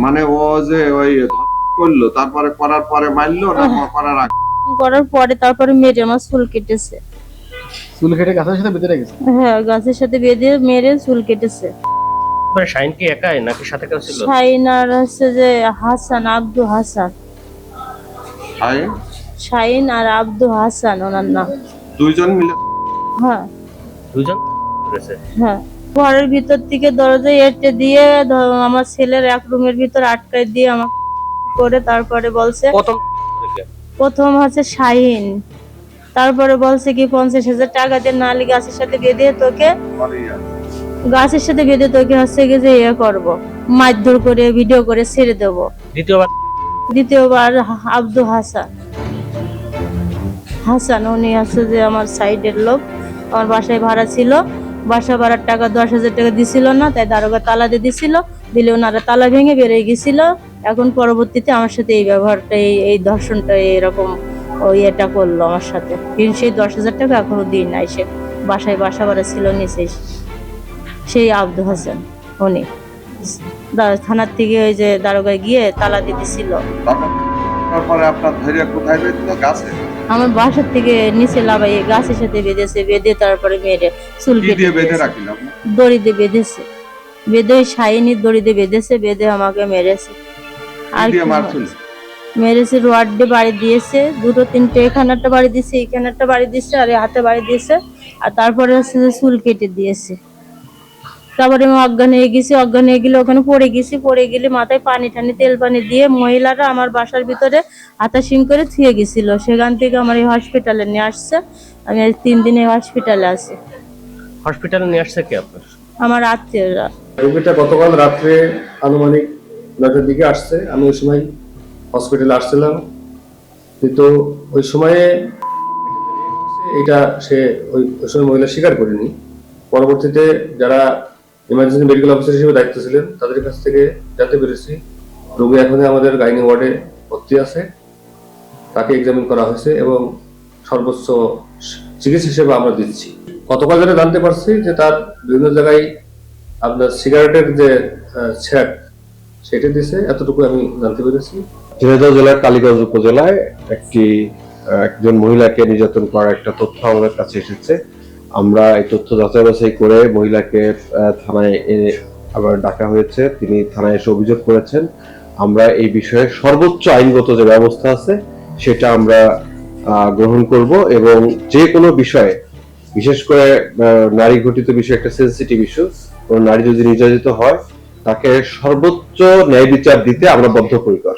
মানে ও যে ওই করলো তারপরে করার পরে মারলো না করার আগে? করার পরে তারপরে মেরে আমার চুল কেটেছে। চুল কেটে গাছের সাথে বেঁধে রেখেছে। হ্যাঁ, গাছের সাথে বেঁধে মেরে চুল কেটেছে। মানে শাইন কি একাই নাকি সাথে কেউ ছিল? শাহিন আর হচ্ছে যে হাসান, আব্দু হাসান। শাহিন শাহিন আর আব্দু হাসান ওনার নাম। দুইজন মিলে? হ্যাঁ দুজন করেছে। হ্যাঁ, ঘরের ভিতর থেকে দরজায় এঁটে দিয়ে আমার ছেলের এক রুমের ভিতর আটকায় দিয়ে আমাকে করে তারপরে বলছে প্রথম হচ্ছে শাহিন, তারপরে বলছে কি 50,000 টাকা দিয়ে নালি গাছের সাথে বেঁধে তোকে হচ্ছে কি যে ইয়ে করবো, মারধর করে ভিডিও করে ছেড়ে দেবো। দ্বিতীয়বার আব্দু হাসান উনি আছে যে আমার সাইডের লোক, আমার বাসায় ভাড়া ছিল, বাসা ভাড়ার টাকা 10,000 টাকা দিছিল না, তাই দারোগা তালা দিয়ে দিছিল, দিলে ওনারা তালা ভেঙে বেরিয়ে গেছিল। এখন পরবর্তীতে আমার সাথে এই ব্যবহারটা এই ধর্ষণটা এরকম এটা করলো আমার সাথে, কিন্তু সেই 10,000 টাকা এখনো দিই নাই। সে বাসায় বাসা ভাড়া ছিল নিচে, সেই আব্দু হাসান উনি থানার থেকে ওই যে দারোগায় গিয়ে তালা দিয়ে দিছিল। তারপরে আপনার ধৈর্য কোথায় বেঁধলো? গাছে? আমার বাসার থেকে নিচে লাগাই গাছের সাথে বেঁধেছে, বেঁধে তারপরে মেরে চুল কি কেটে দিয়ে বেঁধে দিয়েছে। রাখিল আপনি? দড়ি দিয়ে বেঁধেছে, বেঁধে শাইনি দড়ি দিয়ে বেঁধেছে, বেঁধে আমাকে মেরেছে। আর কি দিয়ে কি মারছিল? মেরেছে, রড দিয়ে বাড়ি দিয়েছে, দুটো তিনটে, এখানে একটা বাড়ি দিয়েছে, এখানে একটা বাড়ি দিয়েছে, আর হাতে বাড়ি দিয়েছে, আর তারপরে হচ্ছে যে চুল কেটে দিয়েছে। তারপরে আমি অজ্ঞান হয়ে গেছি, অজ্ঞান হয়ে গেলে ওখানে পড়ে গেলে মাথায় পানি টানি তেল পানি দিয়ে মহিলারা আমার বাসার ভিতরে হাতাশিং করে থুয়ে গেছিল। সেখান থেকে আমার এই হসপিটালে নিয়ে আসছে, আমি 3 দিনে হসপিটালে আছি। হসপিটালে নিয়ে আসছে কি আপনার? আমার আত্মীয়রা। রোগীটা গতকাল রাত্রে আনুমানিক 9টার দিকে আসছে। আমি ওই সময় হসপিটালে আসছিলাম, কিন্তু ওই সময়ে এটা সে ওই সময় মহিলা স্বীকার করেনি। পরবর্তীতে যারা ইমার্জেন্সি মেডিকেল অফিসার হিসেবে দায়িত্ব ছিলেন তাদের কাছ থেকে জানতে পেরেছি রোগী এখন আমাদের গাইনি ওয়ার্ডে ভর্তি আছে, তাকে এক্সামিন করা হয়েছে এবং সর্বোচ্চ চিকিৎসা হিসেবে আমরা দিচ্ছি। গতকাল যেটা জানতে পারছি যে তার বিভিন্ন জায়গায় আপনার সিগারেটের যে ছ্যাক সেটা দিছে, এতটুকু আমি জানতে পেরেছি। ঝিনাইদহ জেলার কালীগঞ্জ উপজেলায় একজন মহিলাকে নির্যাতন করার একটা তথ্য আমাদের কাছে এসেছে। আমরা এই তথ্য যাচাই বাছাই করে মহিলাকে থানায় আবার ডাকা হয়েছে, তিনি থানায় এসে অভিযোগ করেছেন। আমরা এই বিষয়ে সর্বোচ্চ আইনগত যে ব্যবস্থা আছে সেটা আমরা গ্রহণ করব এবং যে কোনো বিষয়ে, বিশেষ করে নারী ঘটিত বিষয় একটা সেনসিটিভ ইস্যু, কোন নারী যদি নির্যাতিত হয় তাকে সর্বোচ্চ ন্যায় বিচার দিতে আমরা বদ্ধপরিকর।